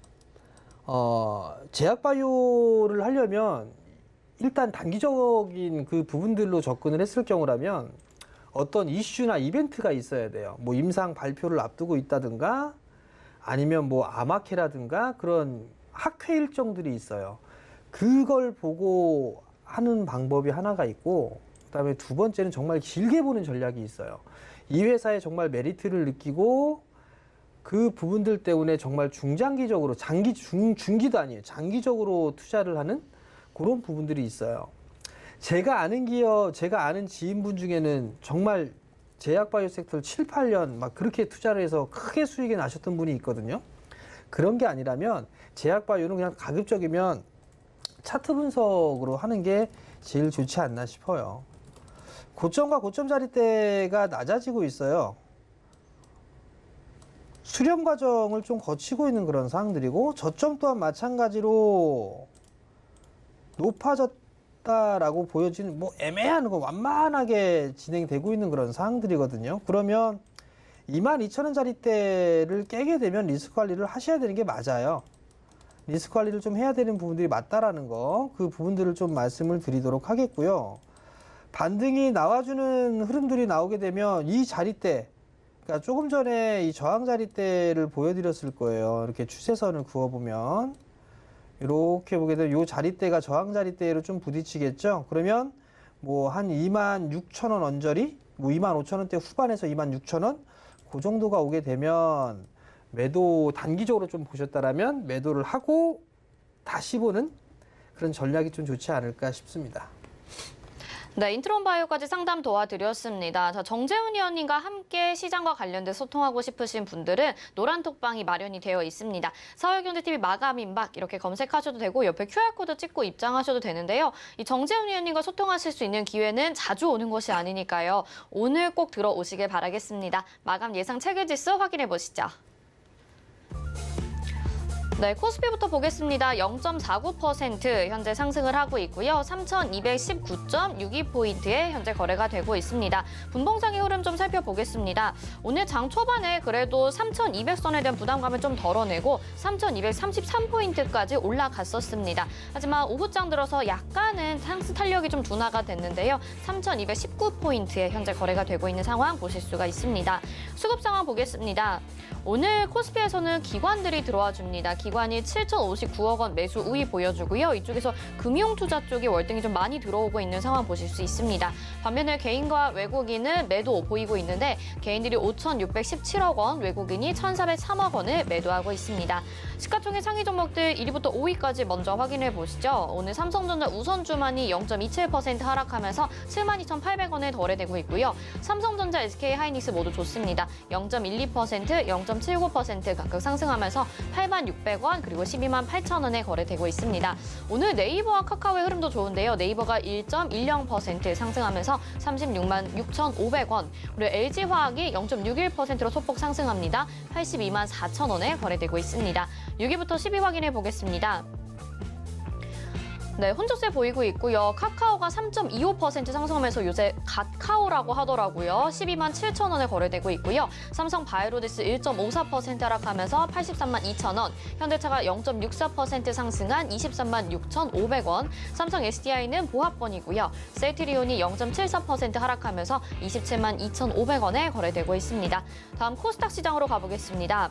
제약바이오를 하려면 일단 단기적인 그 부분들로 접근을 했을 경우라면 어떤 이슈나 이벤트가 있어야 돼요. 뭐 임상 발표를 앞두고 있다든가 아니면 뭐 아마케라든가 그런 학회 일정들이 있어요. 그걸 보고 하는 방법이 하나가 있고, 그다음에 두 번째는 정말 길게 보는 전략이 있어요. 이 회사에 정말 메리트를 느끼고 그 부분들 때문에 정말 중장기적으로 중기도 아니에요. 장기적으로 투자를 하는 그런 부분들이 있어요. 제가 아는 기업, 제가 아는 지인분 중에는 정말 제약바이오 섹터를 7, 8년 막 그렇게 투자를 해서 크게 수익이 나셨던 분이 있거든요. 그런 게 아니라면 제약바이오는 그냥 가급적이면 차트 분석으로 하는 게 제일 좋지 않나 싶어요. 고점과 고점 자리대가 낮아지고 있어요. 수렴 과정을 좀 거치고 있는 그런 상황들이고, 저점 또한 마찬가지로 높아졌다라고 보여지는 뭐 애매한 거 완만하게 진행되고 있는 그런 상황들이거든요. 그러면 22,000원 자리대를 깨게 되면 리스크 관리를 하셔야 되는 게 맞아요. 리스크 관리를 좀 해야 되는 부분들이 맞다라는 거, 그 부분들을 좀 말씀을 드리도록 하겠고요. 반등이 나와주는 흐름들이 나오게 되면 이 자리대, 그러니까 조금 전에 이 저항 자리대를 보여드렸을 거예요. 이렇게 추세선을 그어보면 이렇게 보게 되면 이 자리대가 저항 자리대로 좀 부딪히겠죠. 그러면 뭐 한 26,000원 언저리, 뭐 25,000원대 후반에서 26,000원 그 정도가 오게 되면 매도 단기적으로 좀 보셨다라면 매도를 하고 다시 보는 그런 전략이 좀 좋지 않을까 싶습니다. 네, 인트론 바이오까지 상담 도와드렸습니다. 자, 정재훈 의원님과 함께 시장과 관련돼 소통하고 싶으신 분들은 노란 톡방이 마련이 되어 있습니다. 서울경제TV 마감임박 이렇게 검색하셔도 되고 옆에 QR코드 찍고 입장하셔도 되는데요. 이 정재훈 의원님과 소통하실 수 있는 기회는 자주 오는 것이 아니니까요. 오늘 꼭 들어오시길 바라겠습니다. 마감 예상 체결지수 확인해 보시죠. 네, 코스피부터 보겠습니다. 0.49% 현재 상승을 하고 있고요. 3,219.62포인트에 현재 거래가 되고 있습니다. 분봉상의 흐름 좀 살펴보겠습니다. 오늘 장 초반에 그래도 3,200선에 대한 부담감을 좀 덜어내고 3,233포인트까지 올라갔었습니다. 하지만 오후장 들어서 약간은 상승 탄력이 좀 둔화가 됐는데요. 3,219포인트에 현재 거래가 되고 있는 상황 보실 수가 있습니다. 수급 상황 보겠습니다. 오늘 코스피에서는 기관들이 들어와 줍니다. 기관이 7,059억 원 매수 우위 보여주고요. 이쪽에서 금융투자 쪽이 월등히 좀 많이 들어오고 있는 상황 보실 수 있습니다. 반면에 개인과 외국인은 매도 보이고 있는데 개인들이 5,617억 원, 외국인이 1,403억 원을 매도하고 있습니다. 시가총액 상위 종목들 1위부터 5위까지 먼저 확인해 보시죠. 오늘 삼성전자 우선주만이 0.27% 하락하면서 72,800원에 거래되고 있고요. 삼성전자, SK하이닉스 모두 좋습니다. 0.12%, 0.79% 각각 상승하면서 86,600원 그리고 128,000원에 거래되고 있습니다. 오늘 네이버와 카카오의 흐름도 좋은데요. 네이버가 1.10% 상승하면서 366,500원 그리고 LG화학이 0.61%로 소폭 상승합니다. 824,000원에 거래되고 있습니다. 6위부터 10위 확인해 보겠습니다. 네, 혼조세 보이고 있고요. 카카오가 3.25% 상승하면서 요새 갓카오라고 하더라고요. 127,000원에 거래되고 있고요. 삼성 바이오로직스 1.54% 하락하면서 832,000원. 현대차가 0.64% 상승한 236,500원. 삼성 SDI는 보합권이고요. 셀트리온이 0.74% 하락하면서 272,500원에 거래되고 있습니다. 다음 코스닥 시장으로 가보겠습니다.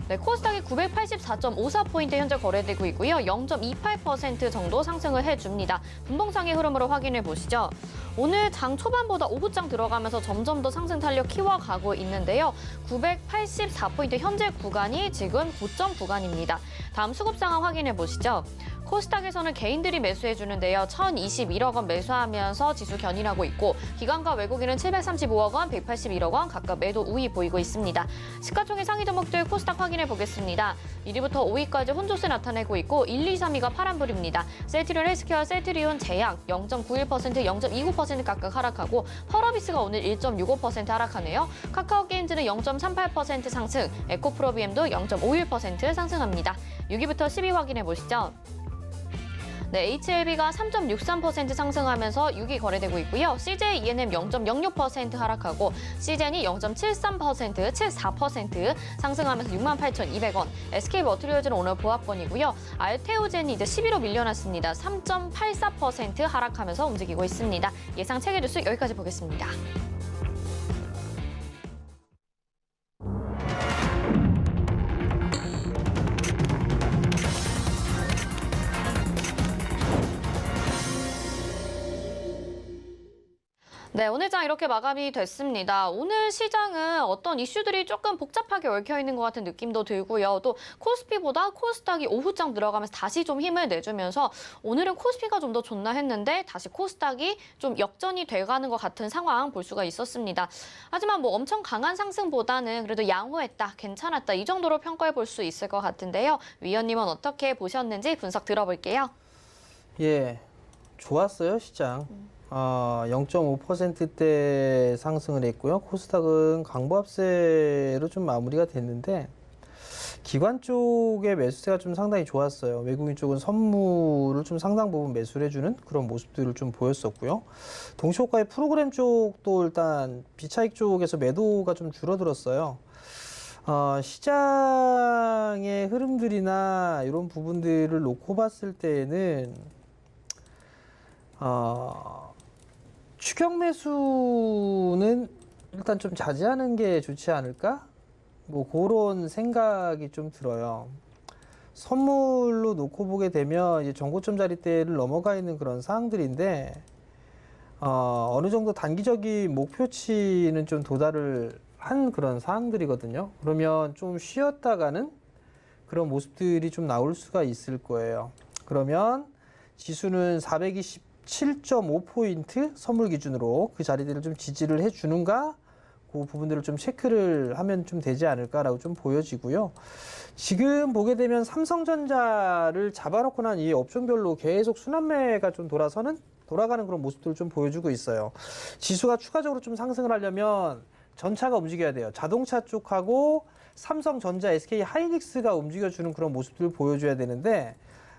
네, 코스닥이 984.54포인트 현재 거래되고 있고요. 0.28% 정도 상승을 해줍니다. 분봉상의 흐름으로 확인해 보시죠. 오늘 장 초반보다 오후장 들어가면서 점점 더 상승 탄력 키워가고 있는데요. 984포인트 현재 구간이 지금 고점 구간입니다. 다음 수급 상황 확인해 보시죠. 코스닥에서는 개인들이 매수해 주는데요. 1,021억 원 매수하면서 지수 견인하고 있고 기관과 외국인은 735억 원, 181억 원 각각 매도 우위 보이고 있습니다. 시가총액 상위 종목들 코스닥 확인해 보겠습니다. 1위부터 5위까지 혼조세 나타내고 있고 1, 2, 3위가 파란불입니다. 셀트리온 헬스케어, 셀트리온 제약 0.91%, 0.29% 각각 하락하고 펄어비스가 오늘 1.65% 하락하네요. 카카오게임즈는 0.38% 상승, 에코프로비엠도 0.51% 상승합니다. 6위부터 10위 확인해 보시죠. 네, HLB가 3.63% 상승하면서 6위 거래되고 있고요. CJ ENM 0.06% 하락하고 CJN이 0.73%, 74% 상승하면서 68,200원. SK 머티리얼즈는 오늘 보합권이고요. 알테오젠이 이제 11호 밀려났습니다. 3.84% 하락하면서 움직이고 있습니다. 예상 체계 뉴스 여기까지 보겠습니다. 네, 오늘 장 이렇게 마감이 됐습니다. 오늘 시장은 어떤 이슈들이 조금 복잡하게 얽혀 있는 것 같은 느낌도 들고요. 또 코스피보다 코스닥이 오후장 들어가면서 다시 좀 힘을 내주면서 오늘은 코스피가 좀 더 좋나 했는데 다시 코스닥이 좀 역전이 돼가는 것 같은 상황 볼 수가 있었습니다. 하지만 뭐 엄청 강한 상승보다는 그래도 양호했다, 괜찮았다 이 정도로 평가해 볼 수 있을 것 같은데요. 위원님은 어떻게 보셨는지 분석 들어볼게요. 예, 좋았어요, 시장. 0.5%대 상승을 했고요. 코스닥은 강보합세로 좀 마무리가 됐는데 기관 쪽의 매수세가 좀 상당히 좋았어요. 외국인 쪽은 선물을 좀 상당 부분 매수를 해주는 그런 모습들을 좀 보였었고요. 동시효과의 프로그램 쪽도 일단 비차익 쪽에서 매도가 좀 줄어들었어요. 시장의 흐름들이나 이런 부분들을 놓고 봤을 때에는 추격 매수는 일단 좀 자제하는 게 좋지 않을까? 뭐 그런 생각이 좀 들어요. 선물로 놓고 보게 되면 이제 정고점 자리대를 넘어가 있는 그런 사항들인데 어느 정도 단기적인 목표치는 좀 도달을 한 그런 사항들이거든요. 그러면 좀 쉬었다가는 그런 모습들이 좀 나올 수가 있을 거예요. 그러면 지수는 427.5포인트 선물 기준으로 그 자리들을 좀 지지를 해주는가? 그 부분들을 좀 체크를 하면 좀 되지 않을까라고 좀 보여지고요. 지금 보게 되면 삼성전자를 잡아놓고 난 이 업종별로 계속 순환매가 좀 돌아가는 그런 모습들을 좀 보여주고 있어요. 지수가 추가적으로 좀 상승을 하려면 전차가 움직여야 돼요. 자동차 쪽하고 삼성전자, SK 하이닉스가 움직여주는 그런 모습들을 보여줘야 되는데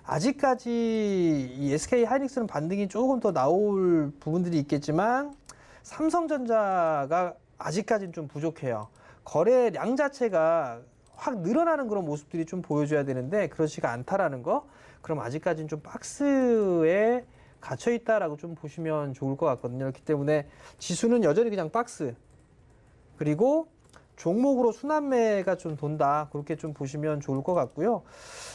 아직까지 이 SK 하이닉스는 반등이 조금 더 나올 부분들이 있겠지만 삼성전자가 아직까지는 좀 부족해요. 거래량 자체가 확 늘어나는 그런 모습들이 좀 보여줘야 되는데 그렇지가 않다라는 거. 그럼 아직까지는 좀 박스에 갇혀 있다라고 좀 보시면 좋을 것 같거든요. 그렇기 때문에 지수는 여전히 그냥 박스. 그리고 종목으로 순환매가 좀 돈다. 그렇게 좀 보시면 좋을 것 같고요.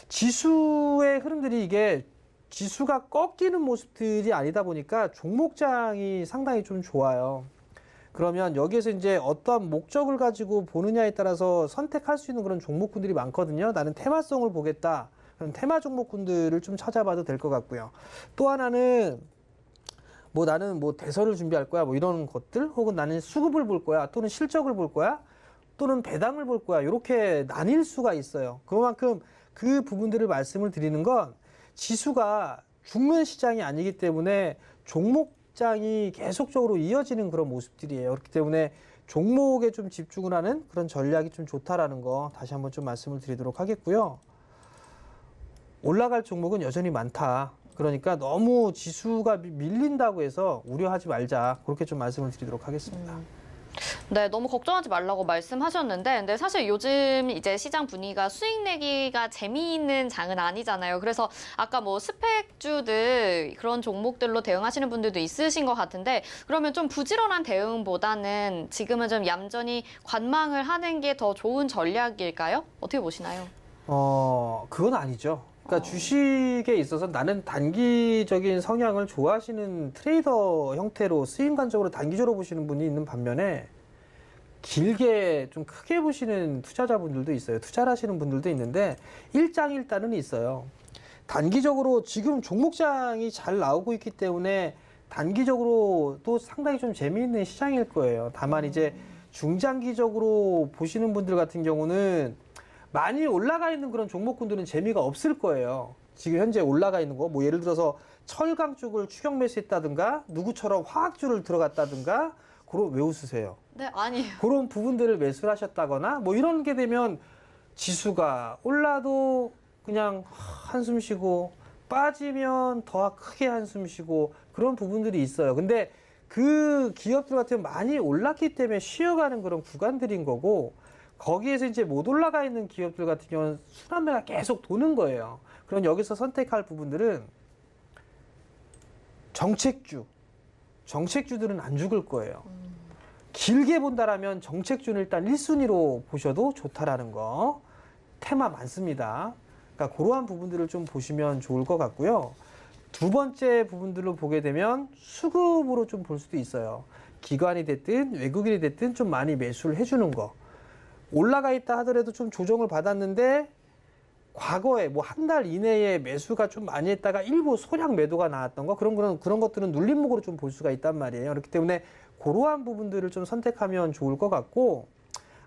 지수의 흐름들이 이게 지수가 꺾이는 모습들이 아니다 보니까 종목장이 상당히 좀 좋아요. 그러면 여기에서 이제 어떠한 목적을 가지고 보느냐에 따라서 선택할 수 있는 그런 종목군들이 많거든요. 나는 테마성을 보겠다. 그럼 테마 종목군들을 좀 찾아봐도 될 것 같고요. 또 하나는 뭐 나는 뭐 대선을 준비할 거야. 뭐 이런 것들 혹은 나는 수급을 볼 거야. 또는 실적을 볼 거야. 또는 배당을 볼 거야. 이렇게 나뉠 수가 있어요. 그만큼 그 부분들을 말씀을 드리는 건 지수가 죽는 시장이 아니기 때문에 종목장이 계속적으로 이어지는 그런 모습들이에요. 그렇기 때문에 종목에 좀 집중을 하는 그런 전략이 좀 좋다라는 거 다시 한번 좀 말씀을 드리도록 하겠고요. 올라갈 종목은 여전히 많다. 그러니까 너무 지수가 밀린다고 해서 우려하지 말자. 그렇게 좀 말씀을 드리도록 하겠습니다. 네, 너무 걱정하지 말라고 말씀하셨는데, 근데 사실 요즘 이제 시장 분위기가 수익 내기가 재미있는 장은 아니잖아요. 그래서 아까 뭐 스펙주들 그런 종목들로 대응하시는 분들도 있으신 것 같은데, 그러면 좀 부지런한 대응보다는 지금은 좀 얌전히 관망을 하는 게 더 좋은 전략일까요? 어떻게 보시나요? 그건 아니죠. 그러니까 주식에 있어서 나는 단기적인 성향을 좋아하시는 트레이더 형태로 스윙관적으로 단기적으로 보시는 분이 있는 반면에 길게 좀 크게 보시는 투자자분들도 있어요. 투자를 하시는 분들도 있는데 일장일단은 있어요. 단기적으로 지금 종목장이 잘 나오고 있기 때문에 단기적으로 또 상당히 좀 재미있는 시장일 거예요. 다만 이제 중장기적으로 보시는 분들 같은 경우는 많이 올라가 있는 그런 종목군들은 재미가 없을 거예요. 지금 현재 올라가 있는 거, 뭐 예를 들어서 철강 쪽을 추격 매수했다든가 누구처럼 화학주를 들어갔다든가 그런 왜 웃으세요? 네, 아니에요. 그런 부분들을 매수를 하셨다거나 뭐 이런 게 되면 지수가 올라도 그냥 한숨 쉬고 빠지면 더 크게 한숨 쉬고 그런 부분들이 있어요. 근데 그 기업들 같은 경우 많이 올랐기 때문에 쉬어가는 그런 구간들인 거고, 거기에서 이제 못 올라가 있는 기업들 같은 경우는 순환매가 계속 도는 거예요. 그럼 여기서 선택할 부분들은 정책주들은 안 죽을 거예요. 길게 본다라면 정책주는 일단 1순위로 보셔도 좋다라는 거. 테마 많습니다. 그러니까 그러한 부분들을 좀 보시면 좋을 것 같고요. 두 번째 부분들로 보게 되면 수급으로 좀 볼 수도 있어요. 기관이 됐든 외국인이 됐든 좀 많이 매수를 해주는 거. 올라가 있다 하더라도 좀 조정을 받았는데 과거에 뭐 한 달 이내에 매수가 좀 많이 했다가 일부 소량 매도가 나왔던 거, 그런 것들은 눌림목으로 좀 볼 수가 있단 말이에요. 그렇기 때문에 그러한 부분들을 좀 선택하면 좋을 것 같고,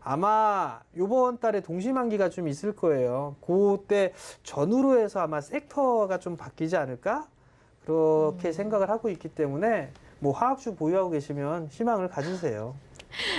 아마 요번 달에 동시만기가 좀 있을 거예요. 그때 전후로 해서 아마 섹터가 좀 바뀌지 않을까? 그렇게 생각을 하고 있기 때문에 뭐 화학주 보유하고 계시면 희망을 가지세요.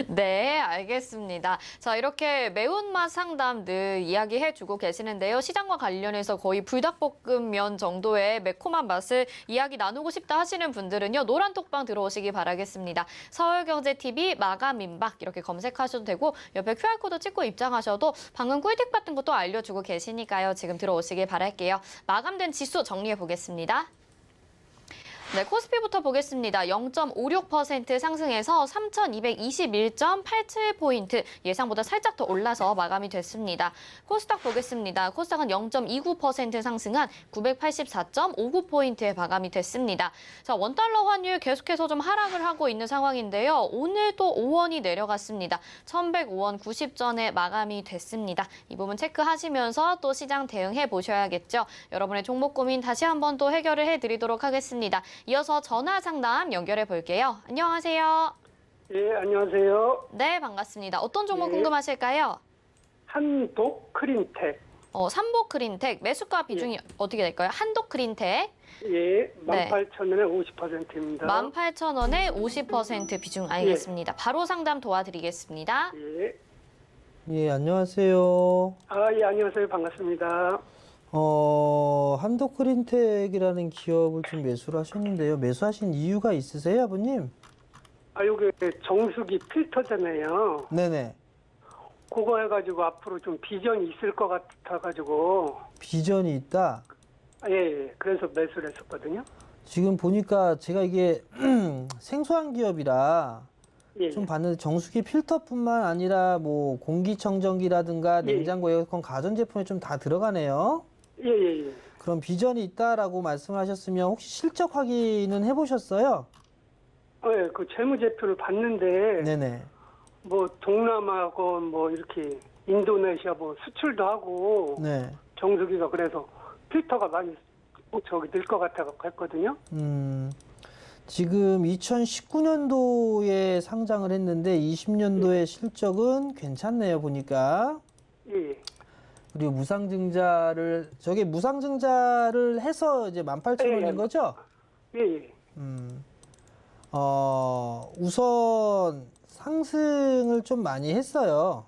네, 알겠습니다. 자, 이렇게 매운맛 상담 늘 이야기해주고 계시는데요. 시장과 관련해서 거의 불닭볶음면 정도의 매콤한 맛을 이야기 나누고 싶다 하시는 분들은요, 노란톡방 들어오시기 바라겠습니다. 서울경제TV 마감임박 이렇게 검색하셔도 되고, 옆에 QR코드 찍고 입장하셔도 방금 꿀팁 같은 것도 알려주고 계시니까요. 지금 들어오시길 바랄게요. 마감된 지수 정리해 보겠습니다. 네, 코스피부터 보겠습니다. 0.56% 상승해서 3,221.87포인트, 예상보다 살짝 더 올라서 마감이 됐습니다. 코스닥 보겠습니다. 코스닥은 0.29% 상승한 984.59포인트에 마감이 됐습니다. 자, 원달러 환율 계속해서 좀 하락을 하고 있는 상황인데요. 오늘 또 5원이 내려갔습니다. 1,105원 90전에 마감이 됐습니다. 이 부분 체크하시면서 또 시장 대응해 보셔야겠죠. 여러분의 종목 고민 다시 한번 또 해결을 해드리도록 하겠습니다. 이어서 전화 상담 연결해 볼게요. 안녕하세요. 예, 안녕하세요. 네, 반갑습니다. 어떤 종목 예. 궁금하실까요? 한독 크림텍. 삼복 크린텍 매수가 비중이 어떻게 될까요? 한독 크린텍 예, 네. 18,000원에 50%입니다. 18,000원에 50% 비중 알겠습니다. 바로 상담 도와드리겠습니다. 예. 예, 안녕하세요. 예, 안녕하세요. 반갑습니다. 한독그린텍이라는 기업을 좀 매수를 하셨는데요. 매수하신 이유가 있으세요, 아버님? 요게 정수기 필터잖아요. 네네. 그거 해가지고 앞으로 좀 비전이 있을 것 같아가지고. 비전이 있다. 예, 그래서 매수를 했었거든요. 지금 보니까 제가 이게 생소한 기업이라 예, 좀 봤는데 정수기 필터뿐만 아니라 뭐 공기청정기라든가 예. 냉장고, 에어컨, 가전제품에 좀 다 들어가네요. 예. 그럼 비전이 있다라고 말씀을 하셨으면 혹시 실적 확인은 해보셨어요? 예, 그 재무제표를 봤는데. 네네. 뭐 동남아고 뭐 이렇게 인도네시아 뭐 수출도 하고 네. 정수기가 그래서 필터가 많이 늘 것 같아 했거든요. 지금 2019년도에 상장을 했는데 20년도의 실적은 괜찮네요, 보니까. 예. 그리고 무상증자를 해서 이제 18,000원인 예. 거죠? 예. 우선 상승을 좀 많이 했어요.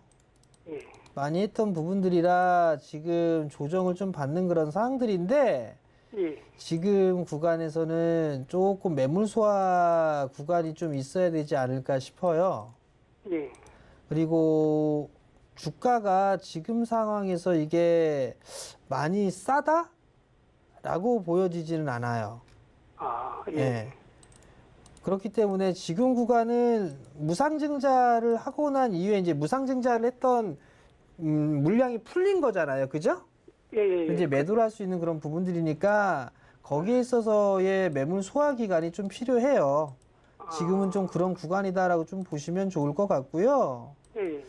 예. 많이 했던 부분들이라 지금 조정을 좀 받는 그런 상황들인데, 예. 지금 구간에서는 조금 매물 소화 구간이 좀 있어야 되지 않을까 싶어요. 예. 그리고 주가가 지금 상황에서 이게 많이 싸다라고 보여지지는 않아요. 예. 예. 그렇기 때문에 지금 구간은 무상증자를 하고 난 이후에 이제 무상증자를 했던 물량이 풀린 거잖아요. 그죠? 예. 이제 매도를 할 수 있는 그런 부분들이니까 거기에 있어서의 매물 소화 기간이 좀 필요해요. 지금은 좀 그런 구간이다라고 좀 보시면 좋을 것 같고요. 예.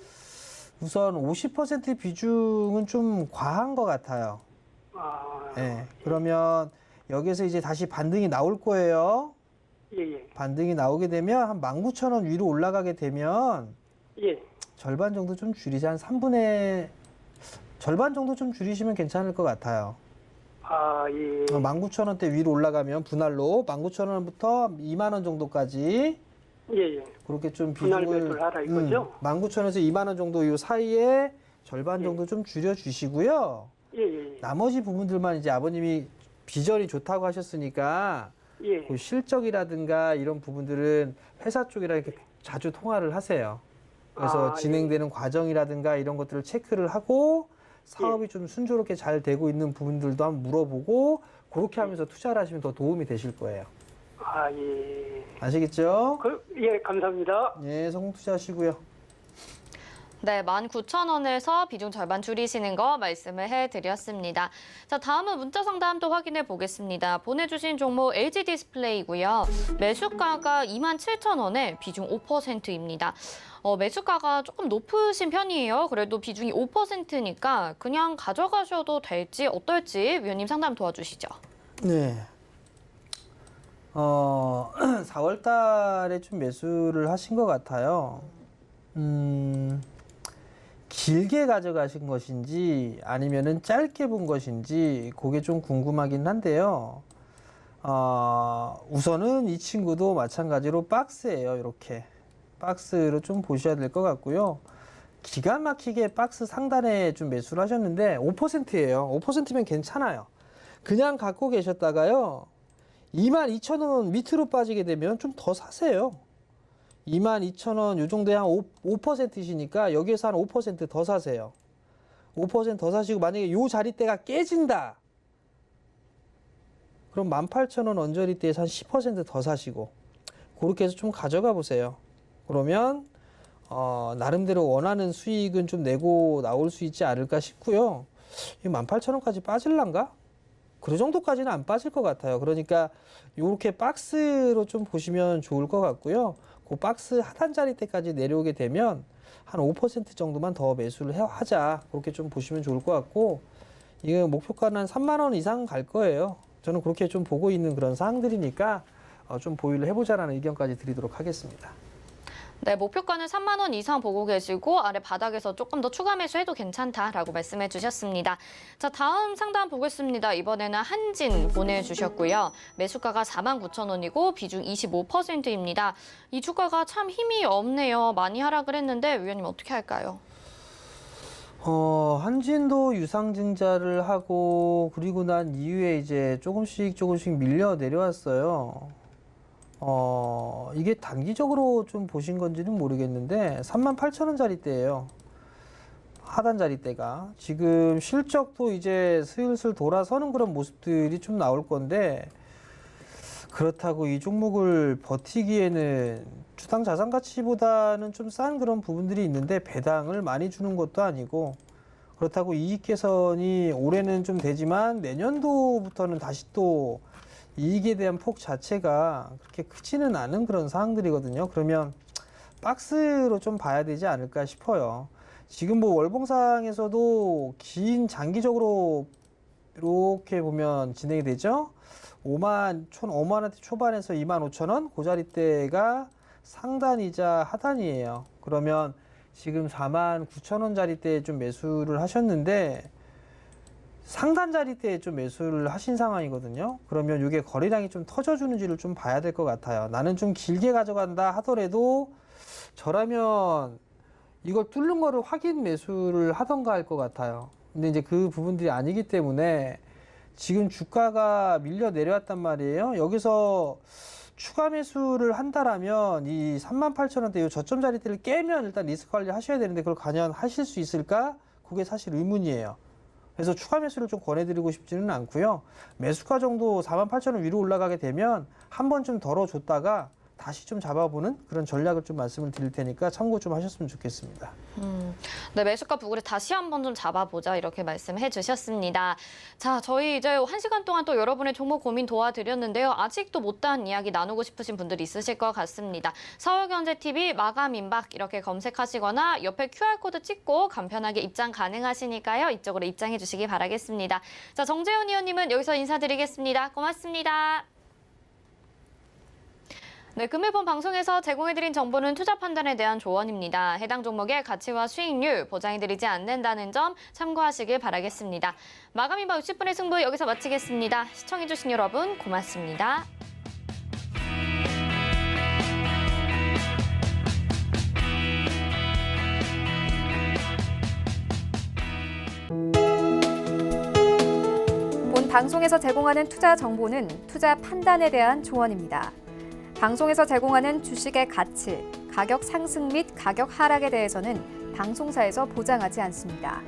우선 50% 비중은 좀 과한 것 같아요. 예. 그러면 여기서 이제 다시 반등이 나올 거예요. 예. 반등이 나오게 되면 한 19,000원 위로 올라가게 되면 예. 절반 정도 좀 줄이지, 한 3분의 절반 정도 좀 줄이시면 괜찮을 것 같아요. 예. 19,000원대 위로 올라가면 분할로 19,000원부터 2만 원 정도까지 예. 그렇게 좀 분할 비중을 매도를 하라 이거죠? 19,000원에서 2만 원 정도 이 사이에 절반 정도 좀 줄여 주시고요. 예. 나머지 부분들만 이제 아버님이 비전이 좋다고 하셨으니까 예. 그 실적이라든가 이런 부분들은 회사 쪽이랑 이렇게 자주 통화를 하세요. 그래서 아, 진행되는 과정이라든가 이런 것들을 체크를 하고 사업이 좀 순조롭게 잘 되고 있는 부분들도 한번 물어보고 그렇게 하면서 투자를 하시면 더 도움이 되실 거예요. 아, 예. 아시겠죠? 예, 감사합니다. 예, 성공 투자하시고요. 네, 19,000원에서 비중 절반 줄이시는 거 말씀을 해드렸습니다. 자, 다음은 문자 상담 또 확인해 보겠습니다. 보내주신 종목 LG 디스플레이고요. 매수가가 27,000원에 비중 5%입니다. 매수가가 조금 높으신 편이에요. 그래도 비중이 5%니까 그냥 가져가셔도 될지 어떨지 위원님 상담 도와주시죠. 네. 4월 달에 좀 매수를 하신 것 같아요. 길게 가져가신 것인지 아니면은 짧게 본 것인지 그게 좀 궁금하긴 한데요. 우선은 이 친구도 마찬가지로 박스예요. 이렇게 박스로 좀 보셔야 될 것 같고요. 기가 막히게 박스 상단에 좀 매수를 하셨는데 5%예요. 5%면 괜찮아요. 그냥 갖고 계셨다가요. 22,000원 밑으로 빠지게 되면 좀 더 사세요. 22,000원 요 정도에 한 5%이시니까 여기에서 한 5% 더 사세요. 5% 더 사시고 만약에 요 자리대가 깨진다. 그럼 18,000원 언저리대에서 한 10% 더 사시고 그렇게 해서 좀 가져가 보세요. 그러면 나름대로 원하는 수익은 좀 내고 나올 수 있지 않을까 싶고요. 이 18,000원까지 빠질란가? 그 정도까지는 안 빠질 것 같아요. 그러니까 이렇게 박스로 좀 보시면 좋을 것 같고요. 그 박스 하단 자리대까지 내려오게 되면 한 5% 정도만 더 매수를 하자. 그렇게 좀 보시면 좋을 것 같고 이게 목표가는 한 3만 원 이상 갈 거예요. 저는 그렇게 좀 보고 있는 그런 사항들이니까 좀 보유를 해보자라는 의견까지 드리도록 하겠습니다. 네, 목표가는 3만 원 이상 보고 계시고 아래 바닥에서 조금 더 추가 매수해도 괜찮다라고 말씀해 주셨습니다. 자, 다음 상담 보겠습니다. 이번에는 한진 보내주셨고요. 매수가가 49,000원이고 비중 25%입니다. 이 주가가 참 힘이 없네요. 많이 하락을 했는데 위원님 어떻게 할까요? 한진도 유상증자를 하고 그리고 난 이후에 이제 조금씩 밀려 내려왔어요. 이게 단기적으로 좀 보신 건지는 모르겠는데 38,000원짜리대예요. 하단 자리대가. 지금 실적도 이제 슬슬 돌아서는 그런 모습들이 좀 나올 건데 그렇다고 이 종목을 버티기에는 주당 자산 가치보다는 좀 싼 그런 부분들이 있는데 배당을 많이 주는 것도 아니고 그렇다고 이익 개선이 올해는 좀 되지만 내년도부터는 다시 또 이익에 대한 폭 자체가 그렇게 크지는 않은 그런 상황들이거든요. 그러면 박스로 좀 봐야 되지 않을까 싶어요. 지금 뭐 월봉상에서도 긴 장기적으로 이렇게 보면 진행이 되죠. 5만원대 초반에서 25,000원 그 자리대가 상단이자 하단이에요. 그러면 지금 49,000원 자리대에 좀 매수를 하셨는데 상단 자리대에 좀 매수를 하신 상황이거든요. 그러면 이게 거래량이 좀 터져주는지를 좀 봐야 될 것 같아요. 나는 좀 길게 가져간다 하더라도 저라면 이걸 뚫는 거를 확인 매수를 하던가 할 것 같아요. 근데 이제 그 부분들이 아니기 때문에 지금 주가가 밀려 내려왔단 말이에요. 여기서 추가 매수를 한다라면 이 38,000원대 이 저점 자리대를 깨면 일단 리스크 관리 하셔야 되는데 그걸 과연 하실 수 있을까? 그게 사실 의문이에요. 그래서 추가 매수를 좀 권해드리고 싶지는 않고요. 매수가 정도 48,000원 위로 올라가게 되면 한 번 좀 덜어줬다가 다시 좀 잡아보는 그런 전략을 좀 말씀을 드릴 테니까 참고 좀 하셨으면 좋겠습니다. 네, 매수가 부근에 다시 한번 좀 잡아보자 이렇게 말씀해 주셨습니다. 자, 저희 이제 1시간 동안 또 여러분의 종목 고민 도와드렸는데요. 아직도 못다한 이야기 나누고 싶으신 분들 있으실 것 같습니다. 서울경제TV 마감임박 이렇게 검색하시거나 옆에 QR코드 찍고 간편하게 입장 가능하시니까요. 이쪽으로 입장해 주시기 바라겠습니다. 자, 정재훈 의원님은 여기서 인사드리겠습니다. 고맙습니다. 네, 금일본 방송에서 제공해드린 정보는 투자 판단에 대한 조언입니다. 해당 종목의 가치와 수익률 보장해드리지 않는다는 점 참고하시길 바라겠습니다. 마감임박 60분의 승부 여기서 마치겠습니다. 시청해주신 여러분 고맙습니다. 본 방송에서 제공하는 투자 정보는 투자 판단에 대한 조언입니다. 방송에서 제공하는 주식의 가치, 가격 상승 및 가격 하락에 대해서는 방송사에서 보장하지 않습니다.